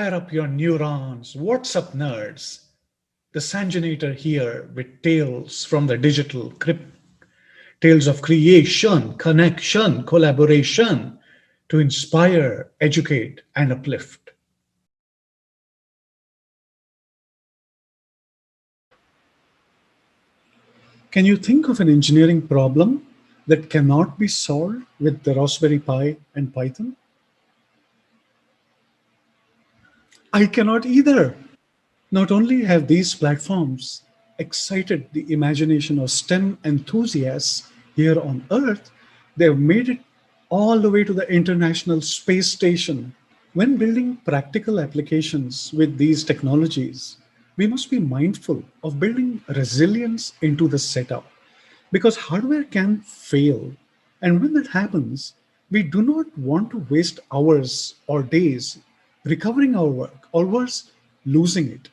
Fire up your neurons. What's up, nerds? The Sanjanator here with tales from the digital crypt. Tales of creation, connection, collaboration to inspire, educate, and uplift. Can you think of an engineering problem that cannot be solved with the Raspberry Pi and Python? I cannot either. Not only have these platforms excited the imagination of STEM enthusiasts here on Earth, they have made it all the way to the International Space Station. When building practical applications with these technologies, we must be mindful of building resilience into the setup because hardware can fail. And when that happens, we do not want to waste hours or days recovering our work or worse, losing it.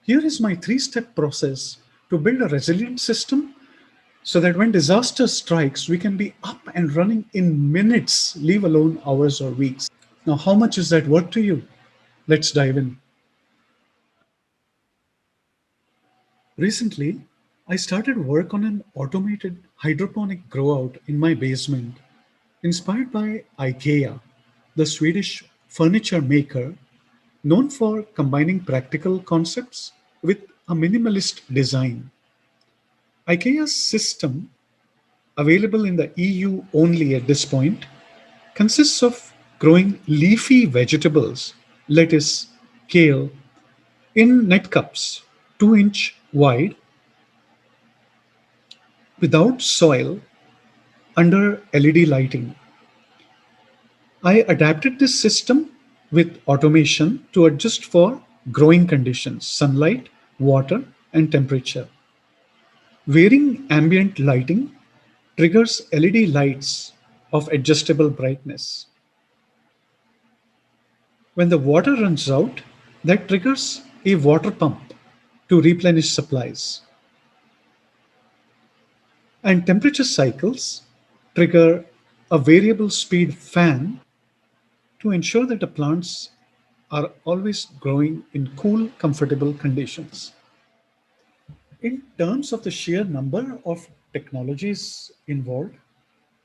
Here is my three-step process to build a resilient system so that when disaster strikes, we can be up and running in minutes, leave alone hours or weeks. Now, how much is that worth to you? Let's dive in. Recently, I started work on an automated hydroponic grow-out in my basement, inspired by IKEA, the Swedish furniture maker known for combining practical concepts with a minimalist design. IKEA's system, available in the EU only at this point, consists of growing leafy vegetables, lettuce, kale, in net cups, 2-inch wide, without soil, under LED lighting. I adapted this system with automation to adjust for growing conditions, sunlight, water, and temperature. Varying ambient lighting triggers LED lights of adjustable brightness. When the water runs out, that triggers a water pump to replenish supplies. And temperature cycles trigger a variable speed fan to ensure that the plants are always growing in cool, comfortable conditions. In terms of the sheer number of technologies involved,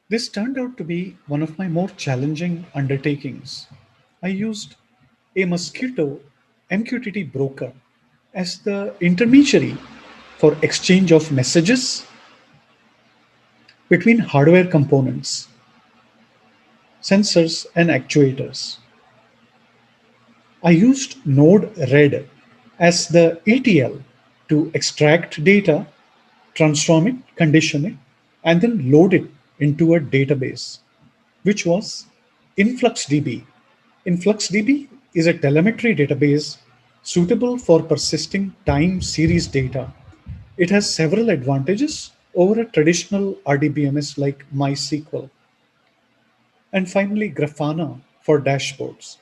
this turned out to be one of my more challenging undertakings. I used a Mosquito MQTT broker as the intermediary for exchange of messages between hardware components, sensors, and actuators. I used Node-RED as the ETL to extract data, transform it, condition it, and then load it into a database, which was InfluxDB. InfluxDB is a telemetry database suitable for persisting time series data. It has several advantages over a traditional RDBMS like MySQL. And finally, Grafana for dashboards.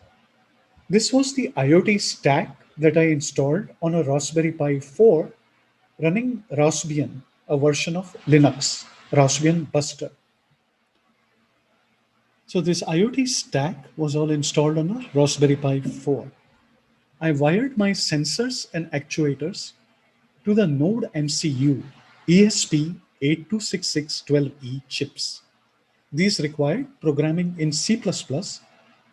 This was the IoT stack that I installed on a Raspberry Pi 4 running Raspbian, a version of Linux, Raspbian Buster. So this IoT stack was all installed on a Raspberry Pi 4. I wired my sensors and actuators to the Node MCU ESP826612E chips. These required programming in C++,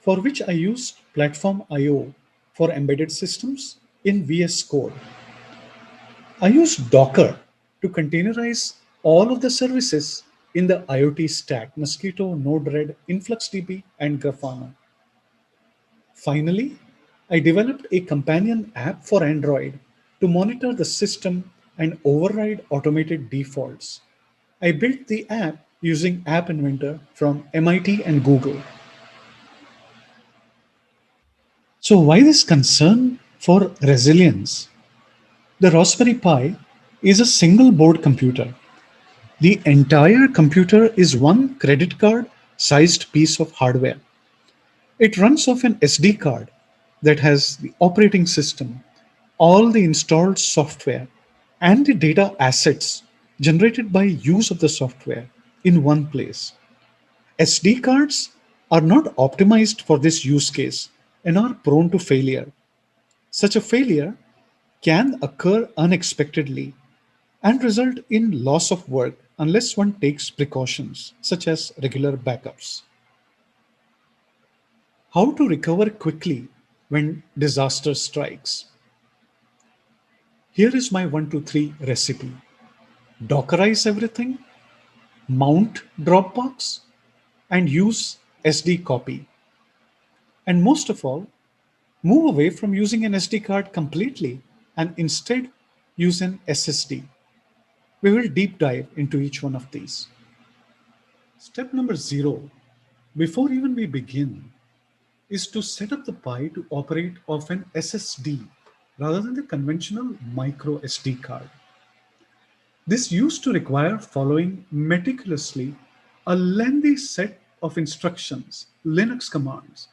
for which I used Platform IO for embedded systems in VS Code. I used Docker to containerize all of the services in the IoT stack: Mosquito, Node-RED, InfluxDB, and Grafana. Finally, I developed a companion app for Android to monitor the system and override automated defaults. I built the app using App Inventor from MIT and Google. So, why this concern for resilience? The Raspberry Pi is a single board computer. The entire computer is one credit card sized piece of hardware. It runs off an SD card that has the operating system, all the installed software, and the data assets generated by use of the software in one place. SD cards are not optimized for this use case and are prone to failure. Such a failure can occur unexpectedly and result in loss of work unless one takes precautions such as regular backups. How to recover quickly when disaster strikes? Here is my 1 2 3 recipe. Dockerize everything, mount Dropbox, and use SD copy. And most of all, move away from using an SD card completely and instead use an SSD. We will deep dive into each one of these. Step number 0, before even we begin, is to set up the Pi to operate off an SSD rather than the conventional micro SD card. This used to require following meticulously a lengthy set of instructions, Linux commands,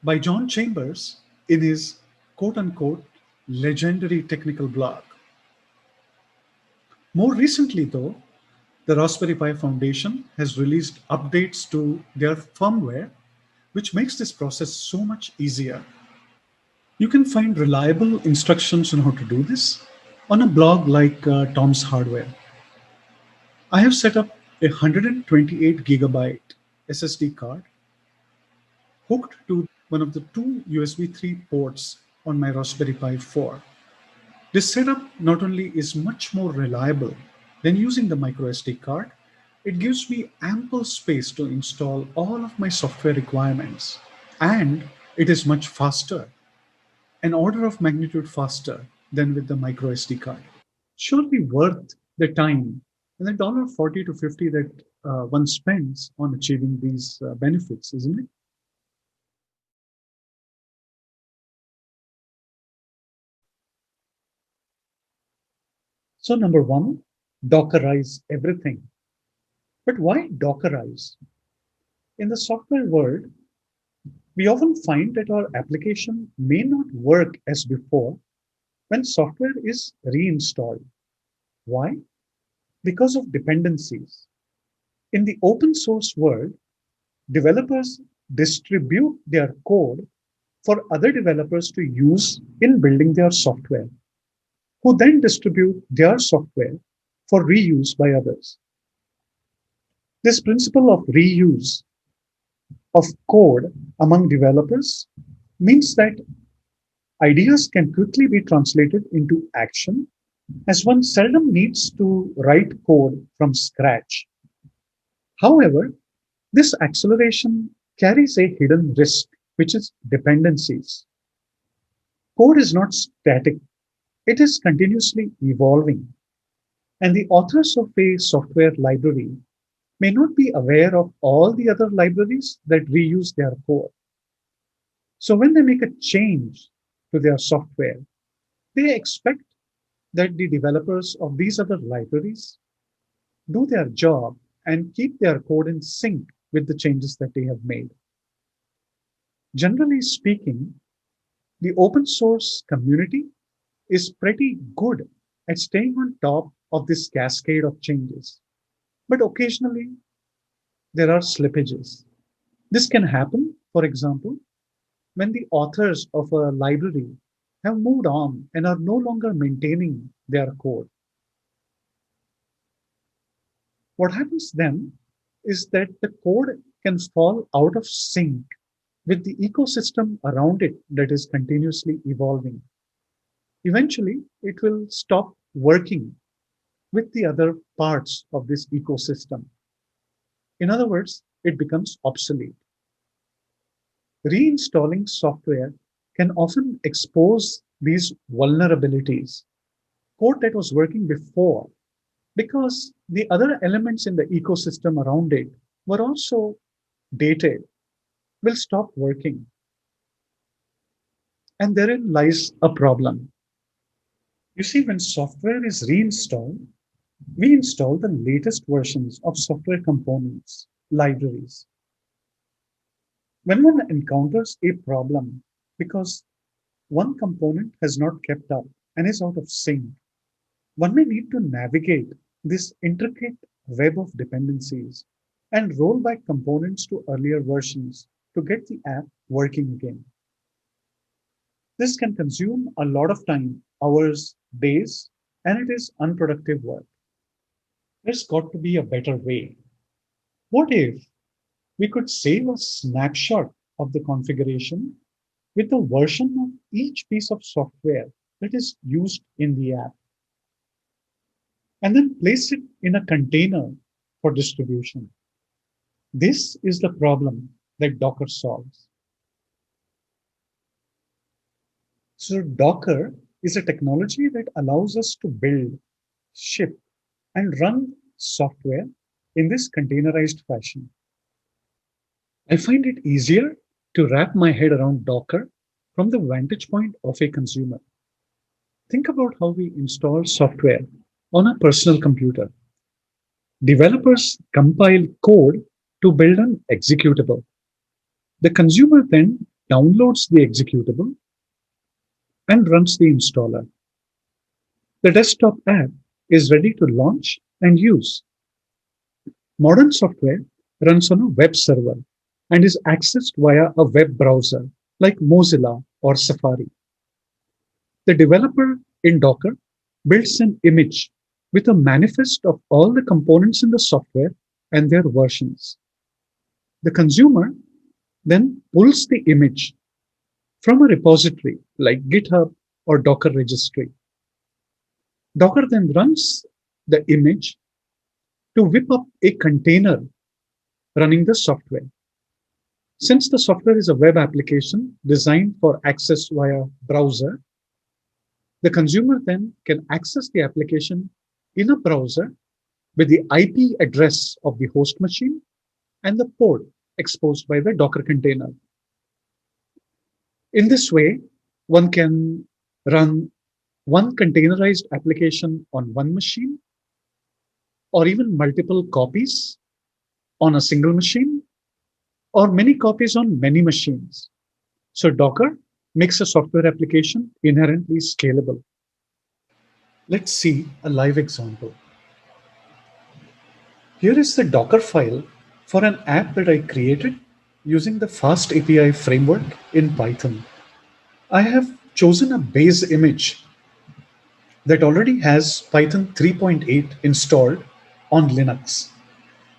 by John Chambers in his quote unquote legendary technical blog. More recently, though, the Raspberry Pi Foundation has released updates to their firmware, which makes this process so much easier. You can find reliable instructions on how to do this on a blog like Tom's Hardware. I have set up a 128 gigabyte SSD card hooked to one of the two USB 3 ports on my Raspberry Pi 4. This setup not only is much more reliable than using the micro SD card, it gives me ample space to install all of my software requirements, and it is much faster, an order of magnitude faster than with the micro SD card. Surely worth the time and the $40 to 50 that one spends on achieving these benefits, isn't it? So, number one, Dockerize everything. But why Dockerize? In the software world, we often find that our application may not work as before when software is reinstalled. Why? Because of dependencies. In the open source world, developers distribute their code for other developers to use in building their software, who then distribute their software for reuse by others. This principle of reuse of code among developers means that ideas can quickly be translated into action, as one seldom needs to write code from scratch. However, this acceleration carries a hidden risk, which is dependencies. Code is not static, it is continuously evolving, and the authors of a software library may not be aware of all the other libraries that reuse their code. So when they make a change to their software, they expect that the developers of these other libraries do their job and keep their code in sync with the changes that they have made. Generally speaking, the open source community is pretty good at staying on top of this cascade of changes. But occasionally, there are slippages. This can happen, for example, when the authors of a library have moved on and are no longer maintaining their code. What happens then is that the code can fall out of sync with the ecosystem around it that is continuously evolving. Eventually, it will stop working with the other parts of this ecosystem. In other words, it becomes obsolete. Reinstalling software can often expose these vulnerabilities, code that was working before, because the other elements in the ecosystem around it were also dated, will stop working. And therein lies a problem. You see, when software is reinstalled, we install the latest versions of software components, libraries. When one encounters a problem because one component has not kept up and is out of sync, one may need to navigate this intricate web of dependencies and roll back components to earlier versions to get the app working again. This can consume a lot of time, hours, days, and it is unproductive work. There's got to be a better way. What if we could save a snapshot of the configuration with a version of each piece of software that is used in the app and then place it in a container for distribution? This is the problem that Docker solves. So, Docker is a technology that allows us to build, ship, and run software in this containerized fashion. I find it easier to wrap my head around Docker from the vantage point of a consumer. Think about how we install software on a personal computer. Developers compile code to build an executable. The consumer then downloads the executable and runs the installer. The desktop app is ready to launch and use. Modern software runs on a web server and is accessed via a web browser like Mozilla or Safari. The developer in Docker builds an image with a manifest of all the components in the software and their versions. The consumer then pulls the image from a repository like GitHub or Docker registry. Docker then runs the image to whip up a container running the software. Since the software is a web application designed for access via browser, the consumer then can access the application in a browser with the IP address of the host machine and the port exposed by the Docker container. In this way, one can run one containerized application on one machine or even multiple copies on a single machine or many copies on many machines. So Docker makes a software application inherently scalable. Let's see a live example. Here is the Docker file for an app that I created using the Fast API framework in Python. I have chosen a base image that already has Python 3.8 installed on Linux.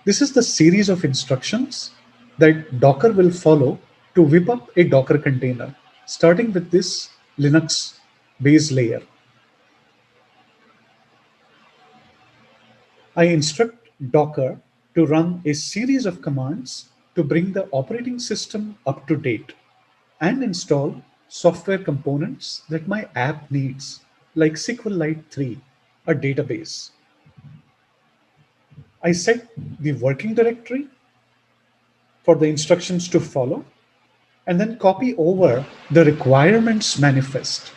This is the series of instructions that Docker will follow to whip up a Docker container, starting with this Linux base layer. I instruct Docker to run a series of commands to bring the operating system up to date and install software components that my app needs, like SQLite 3, a database. I set the working directory for the instructions to follow and then copy over the requirements manifest.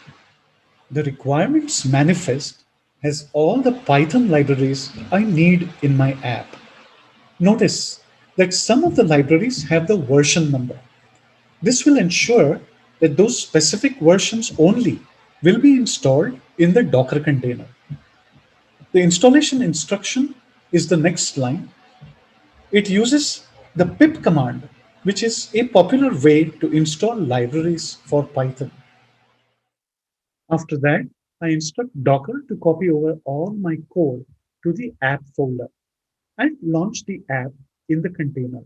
The requirements manifest has all the Python libraries I need in my app. Notice that some of the libraries have the version number. This will ensure that those specific versions only will be installed in the Docker container. The installation instruction is the next line. It uses the pip command, which is a popular way to install libraries for Python. After that, I instruct Docker to copy over all my code to the app folder and launch the app in the container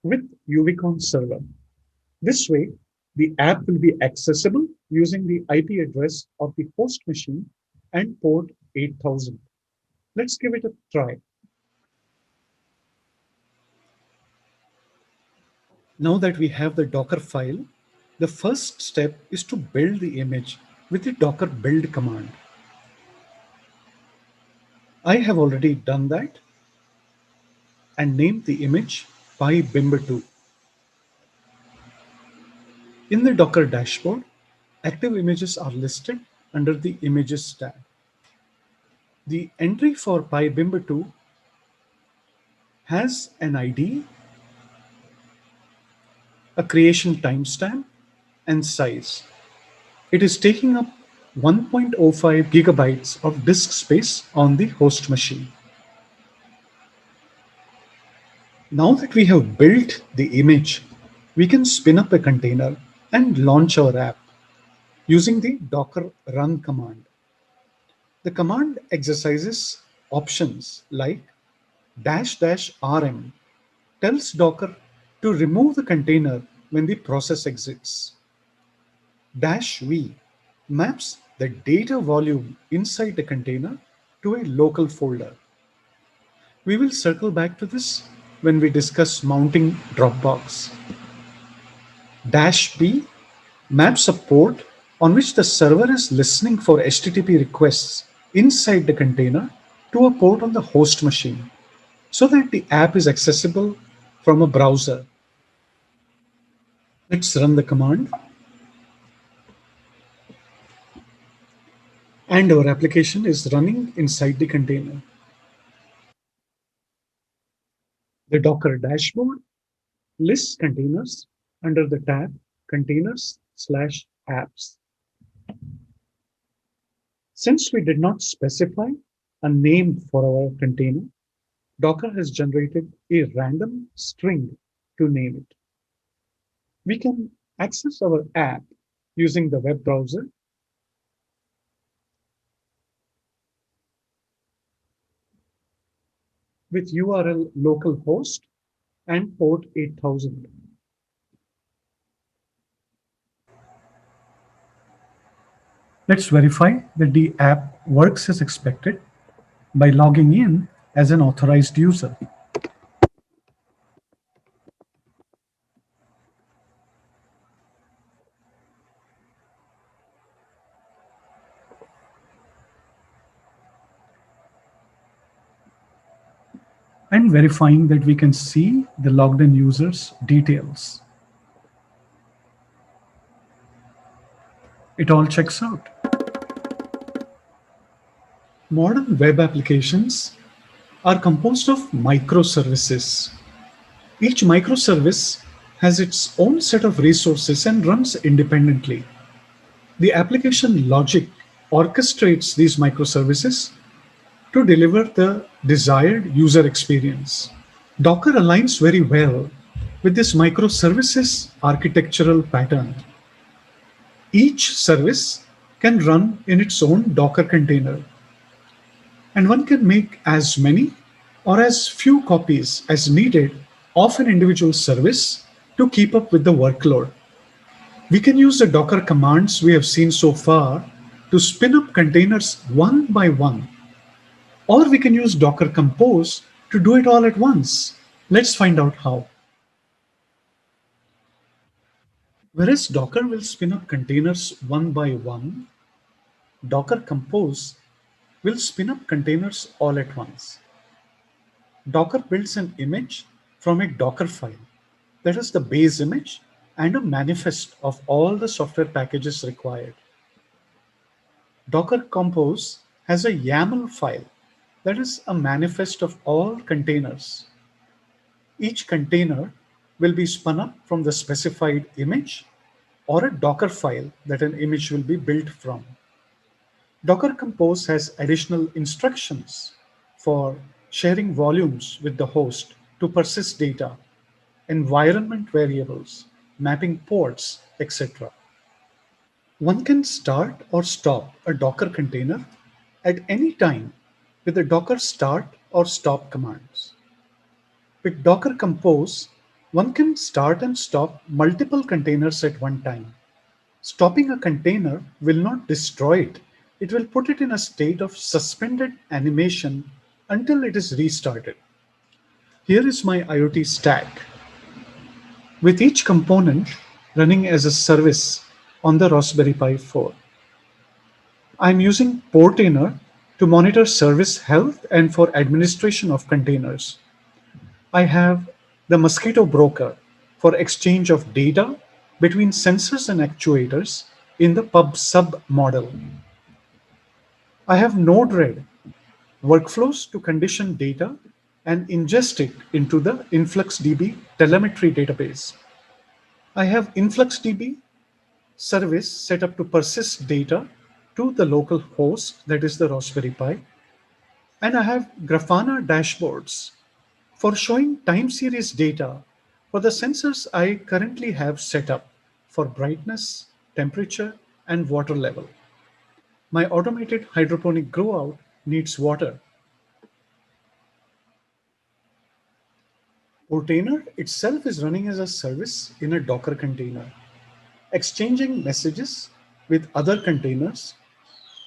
with Uvicon server. This way, the app will be accessible using the IP address of the host machine and port 8000. Let's give it a try. Now that we have the Docker file, the first step is to build the image with the Docker build command. I have already done that and named the image PyBimber2. In the Docker dashboard, active images are listed under the Images tab. The entry for PyBimber2 has an ID, a creation timestamp, and size. It is taking up 1.05 gigabytes of disk space on the host machine. Now that we have built the image, we can spin up a container and launch our app. using the docker run command. The command exercises options like dash dash rm tells Docker to remove the container when the process exits. Dash v maps the data volume inside the container to a local folder. We will circle back to this when we discuss mounting Dropbox. Dash b maps a port on which the server is listening for HTTP requests inside the container to a port on the host machine so that the app is accessible from a browser. Let's run the command, and our application is running inside the container. The Docker dashboard lists containers under the tab Containers/apps. Since we did not specify a name for our container, Docker has generated a random string to name it. We can access our app using the web browser with URL localhost and port 8000. Let's verify that the app works as expected by logging in as an authorized user. And verifying that we can see the logged in user's details. It all checks out. Modern web applications are composed of microservices. Each microservice has its own set of resources and runs independently. The application logic orchestrates these microservices to deliver the desired user experience. Docker aligns very well with this microservices architectural pattern. Each service can run in its own Docker container, and one can make as many or as few copies as needed of an individual service to keep up with the workload. We can use the Docker commands we have seen so far to spin up containers one by one, or we can use Docker Compose to do it all at once. Let's find out how. Whereas Docker will spin up containers one by one, Docker Compose will spin up containers all at once. Docker builds an image from a Docker file, that is the base image, and a manifest of all the software packages required. Docker Compose has a YAML file, that is a manifest of all containers. Each container will be spun up from the specified image or a Docker file that an image will be built from. Docker Compose has additional instructions for sharing volumes with the host to persist data, environment variables, mapping ports, etc. One can start or stop a Docker container at any time with the Docker start or stop commands. With Docker Compose, one can start and stop multiple containers at one time. Stopping a container will not destroy it. It will put it in a state of suspended animation until it is restarted. Here is my IoT stack, with each component running as a service on the Raspberry Pi 4. I'm using Portainer to monitor service health and for administration of containers. I have the Mosquito Broker for exchange of data between sensors and actuators in the pub-sub model. I have Node-RED workflows to condition data and ingest it into the InfluxDB telemetry database. I have InfluxDB service set up to persist data to the local host, that is the Raspberry Pi. And I have Grafana dashboards for showing time series data for the sensors I currently have set up for brightness, temperature, and water level. My automated hydroponic grow out needs water. Portainer itself is running as a service in a Docker container, exchanging messages with other containers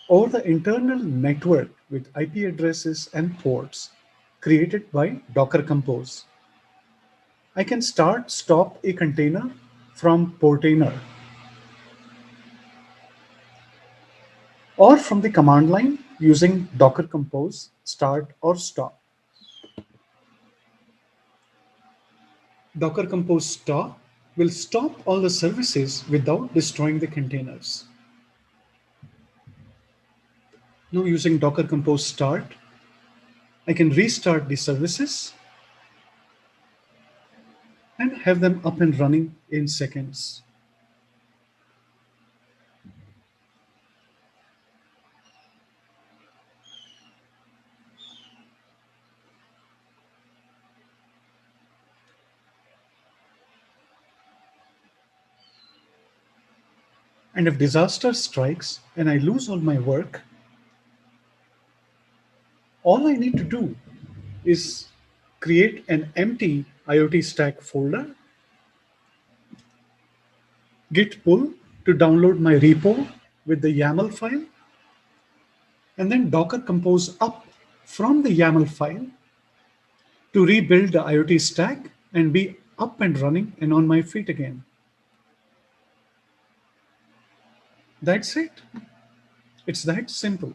over the internal network with IP addresses and ports created by Docker Compose. I can stop a container from Portainer or from the command line using Docker Compose start or stop. Docker Compose stop will stop all the services without destroying the containers. Now using Docker Compose start, I can restart the services and have them up and running in seconds. And if disaster strikes and I lose all my work, all I need to do is create an empty IoT stack folder, git pull to download my repo with the YAML file, and then Docker Compose up from the YAML file to rebuild the IoT stack and be up and running and on my feet again. That's it. It's that simple.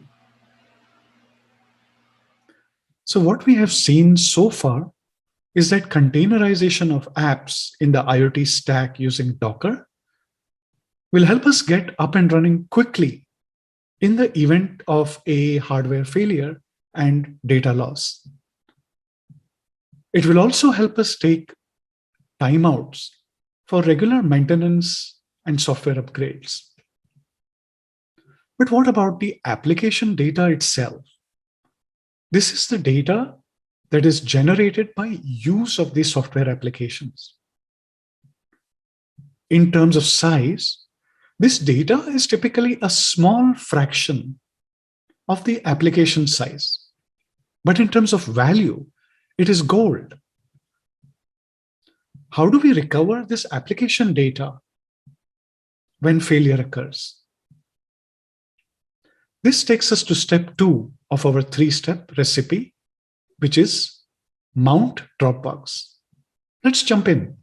So what we have seen so far is that containerization of apps in the IoT stack using Docker will help us get up and running quickly in the event of a hardware failure and data loss. It will also help us take timeouts for regular maintenance and software upgrades. But what about the application data itself? This is the data that is generated by use of these software applications. In terms of size, this data is typically a small fraction of the application size. But in terms of value, it is gold. How do we recover this application data when failure occurs? This takes us to step 2 of our 3-step recipe, which is mount Dropbox. Let's jump in.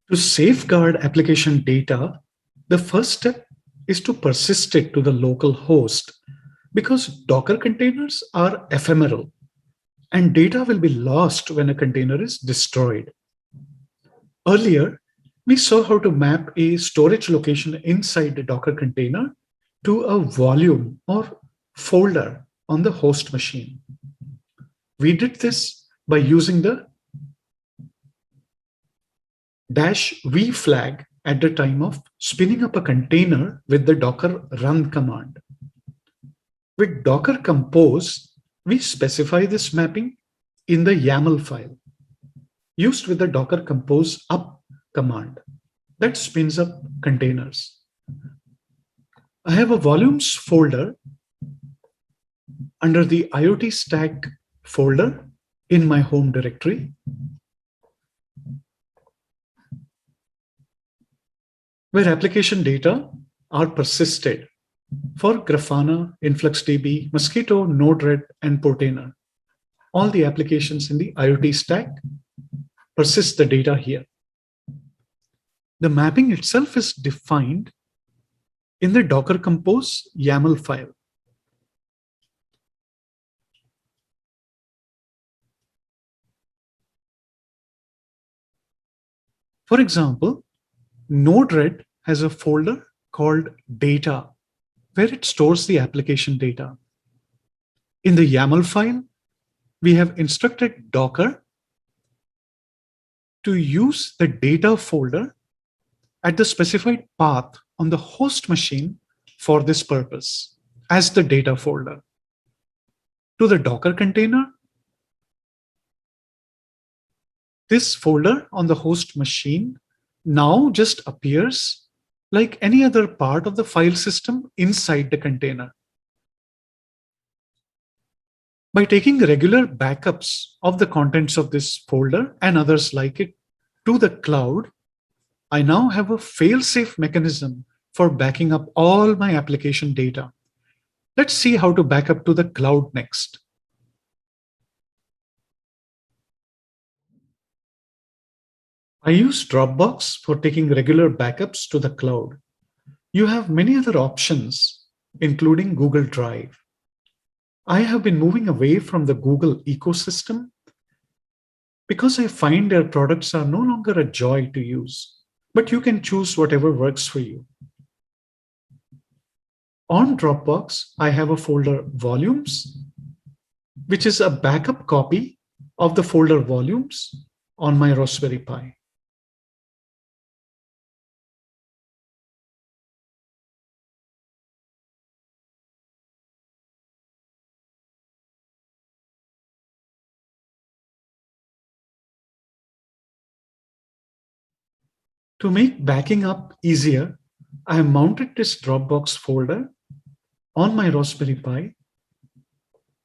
To safeguard application data, the first step is to persist it to the local host because Docker containers are ephemeral and data will be lost when a container is destroyed. Earlier, we saw how to map a storage location inside the Docker container to a volume or folder on the host machine. We did this by using the -v flag at the time of spinning up a container with the Docker run command. With Docker Compose, we specify this mapping in the YAML file used with the Docker Compose up command that spins up containers. I have a volumes folder under the IoT stack folder in my home directory. Where application data are persisted for Grafana, InfluxDB, Mosquito, Node-RED, and Portainer. All the applications in the IoT stack persist the data here. The mapping itself is defined in the Docker Compose YAML file. For example, Node-RED has a folder called data, where it stores the application data. In the YAML file, we have instructed Docker to use the data folder at the specified path on the host machine for this purpose as the data folder. To the Docker container, This folder on the host machine now just appears like any other part of the file system inside the container. By taking regular backups of the contents of this folder and others like it to the cloud, I now have a fail-safe mechanism for backing up all my application data. Let's see how to back up to the cloud next. I use Dropbox for taking regular backups to the cloud. You have many other options, including Google Drive. I have been moving away from the Google ecosystem because I find their products are no longer a joy to use, but you can choose whatever works for you. On Dropbox, I have a folder Volumes, which is a backup copy of the folder Volumes on my Raspberry Pi. To make backing up easier, I have mounted this Dropbox folder on my Raspberry Pi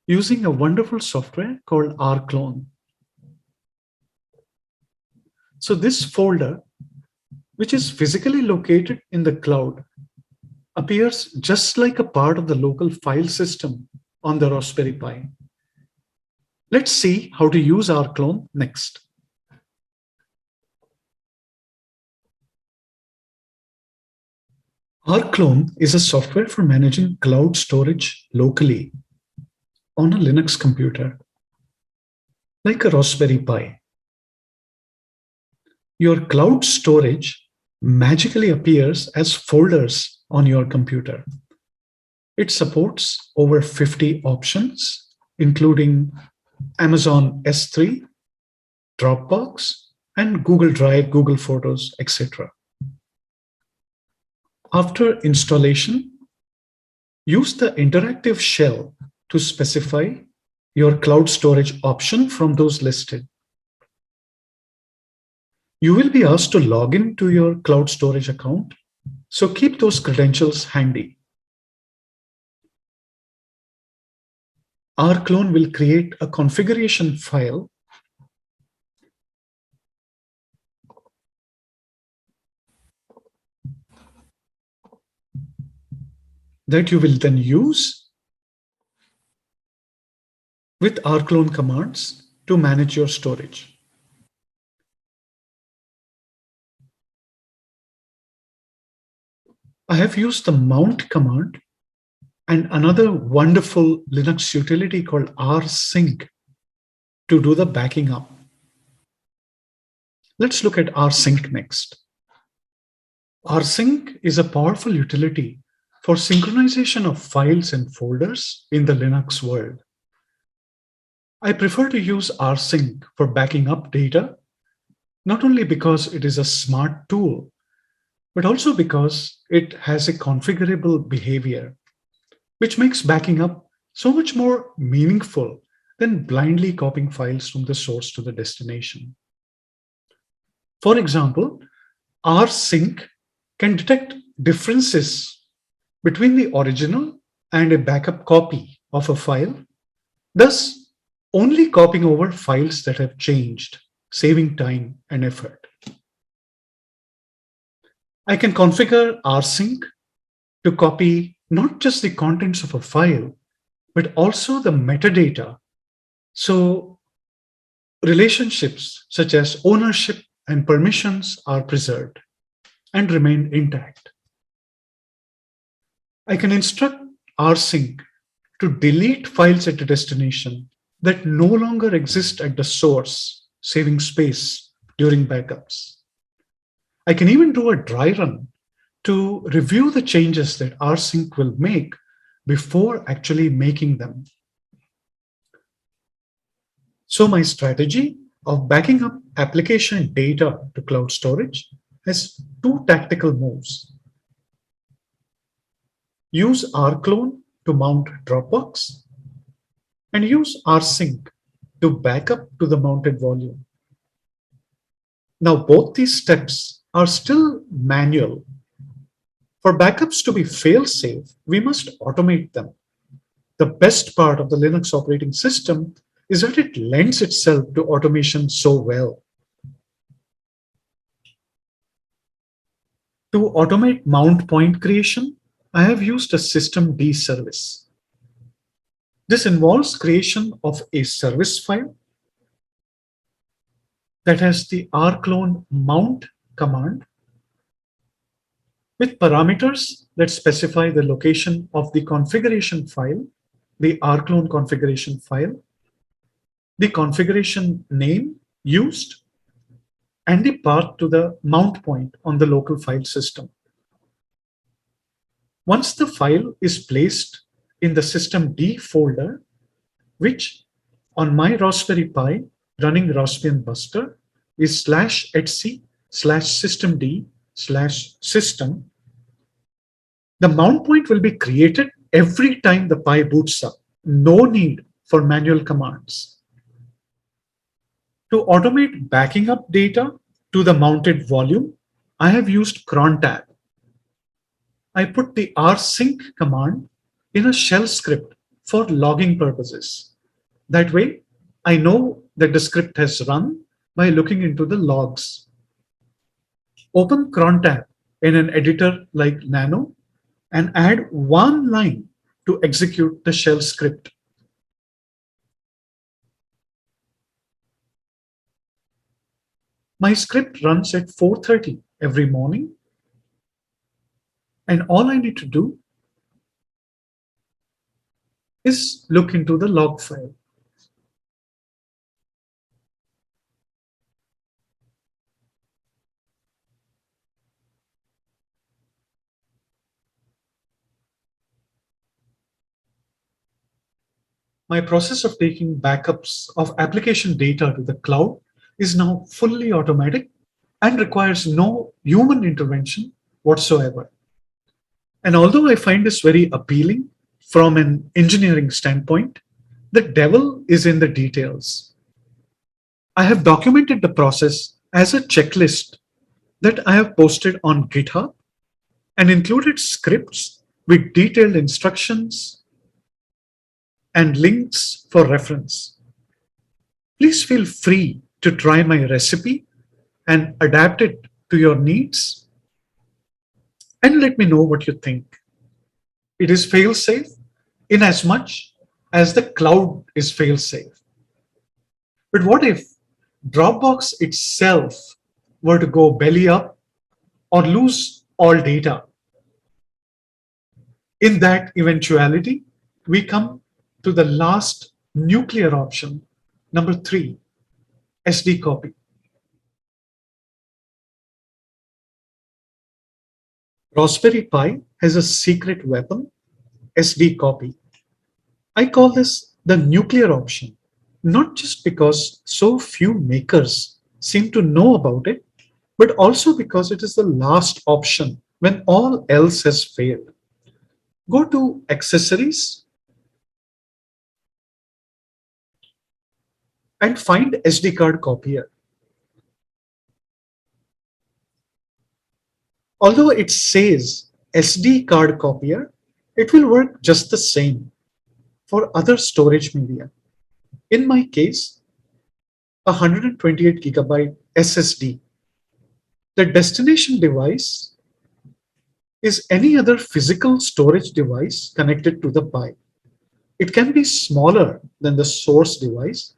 using a wonderful software called rclone. So this folder, which is physically located in the cloud, appears just like a part of the local file system on the Raspberry Pi. Let's see how to use rclone next. rclone is a software for managing cloud storage locally on a Linux computer, like a Raspberry Pi. Your cloud storage magically appears as folders on your computer. It supports over 50 options, including Amazon S3, Dropbox, and Google Drive, Google Photos, etc. After installation, use the interactive shell to specify your cloud storage option from those listed. You will be asked to log in to your cloud storage account, so keep those credentials handy. rclone will create a configuration file that you will then use with rclone commands to manage your storage. I have used the mount command and another wonderful Linux utility called rsync to do the backing up. Let's look at rsync next. rsync is a powerful utility for synchronization of files and folders in the Linux world. I prefer to use rsync for backing up data, not only because it is a smart tool, but also because it has a configurable behavior, which makes backing up so much more meaningful than blindly copying files from the source to the destination. For example, rsync can detect differences between the original and a backup copy of a file, thus only copying over files that have changed, saving time and effort. I can configure rsync to copy not just the contents of a file, but also the metadata. So relationships such as ownership and permissions are preserved and remain intact. I can instruct rsync to delete files at the destination that no longer exist at the source, saving space during backups. I can even do a dry run to review the changes that rsync will make before actually making them. So my strategy of backing up application data to cloud storage has two tactical moves. Use rclone to mount Dropbox and use rsync to back up to the mounted volume. Now, both these steps are still manual. For backups to be fail safe, we must automate them. The best part of the Linux operating system is that it lends itself to automation so well. To automate mount point creation, I have used a systemd service. This involves creation of a service file that has the rclone mount command with parameters that specify the location of the configuration file, the rclone configuration file, the configuration name used, and the path to the mount point on the local file system. Once the file is placed in the systemd folder, which on my Raspberry Pi running Raspbian Buster is /etc/systemd/system, the mount point will be created every time the Pi boots up. No need for manual commands. To automate backing up data to the mounted volume, I have used crontab. I put the rsync command in a shell script for logging purposes. That way, I know that the script has run by looking into the logs. Open crontab in an editor like Nano and add one line to execute the shell script. My script runs at 4:30 every morning, and all I need to do is look into the log file. My process of taking backups of application data to the cloud is now fully automatic and requires no human intervention whatsoever. And although I find this very appealing from an engineering standpoint, the devil is in the details. I have documented the process as a checklist that I have posted on GitHub and included scripts with detailed instructions and links for reference. Please feel free to try my recipe and adapt it to your needs and let me know what you think. It is fail safe in as much as the cloud is fail safe. But what if Dropbox itself were to go belly up or lose all data? In that eventuality, we come to the last nuclear option, number 3, SD copy. Raspberry Pi has a secret weapon, SD copy. I call this the nuclear option, not just because so few makers seem to know about it, but also because it is the last option when all else has failed. Go to Accessories and find SD card copier. Although it says SD card copier, it will work just the same for other storage media. In my case, a 128 gigabyte SSD. The destination device is any other physical storage device connected to the Pi. It can be smaller than the source device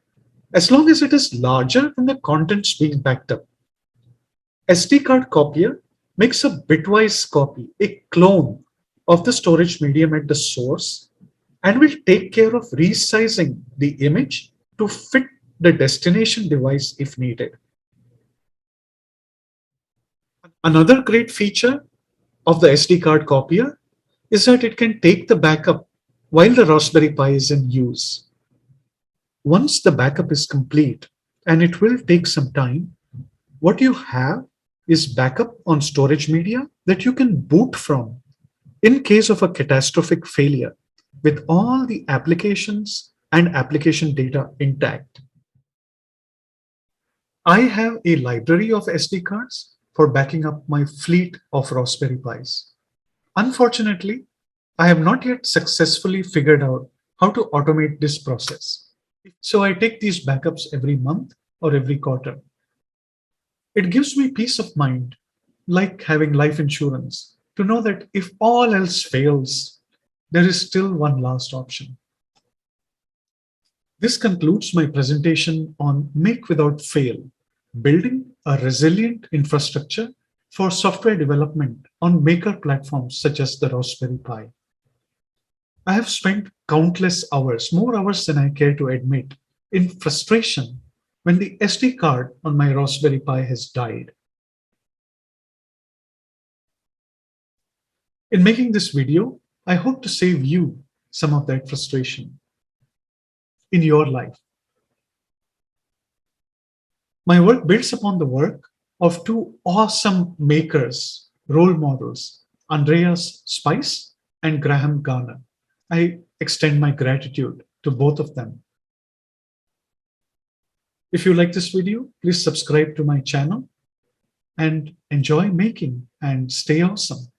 as long as it is larger than the contents being backed up. SD card copier makes a bitwise copy, a clone of the storage medium at the source, and will take care of resizing the image to fit the destination device if needed. Another great feature of the SD card copier is that it can take the backup while the Raspberry Pi is in use. Once the backup is complete, and it will take some time, what you have is backup on storage media that you can boot from in case of a catastrophic failure with all the applications and application data intact. I have a library of SD cards for backing up my fleet of Raspberry Pis. Unfortunately, I have not yet successfully figured out how to automate this process. So I take these backups every month or every quarter. It gives me peace of mind, like having life insurance, to know that if all else fails, there is still one last option. This concludes my presentation on Make Without Fail, building a resilient infrastructure for software development on maker platforms such as the Raspberry Pi. I have spent countless hours, more hours than I care to admit, in frustration when the SD card on my Raspberry Pi has died. In making this video, I hope to save you some of that frustration in your life. My work builds upon the work of two awesome makers, role models, Andreas Spice and Graham Garner. I extend my gratitude to both of them. If you like this video, please subscribe to my channel and enjoy making and stay awesome.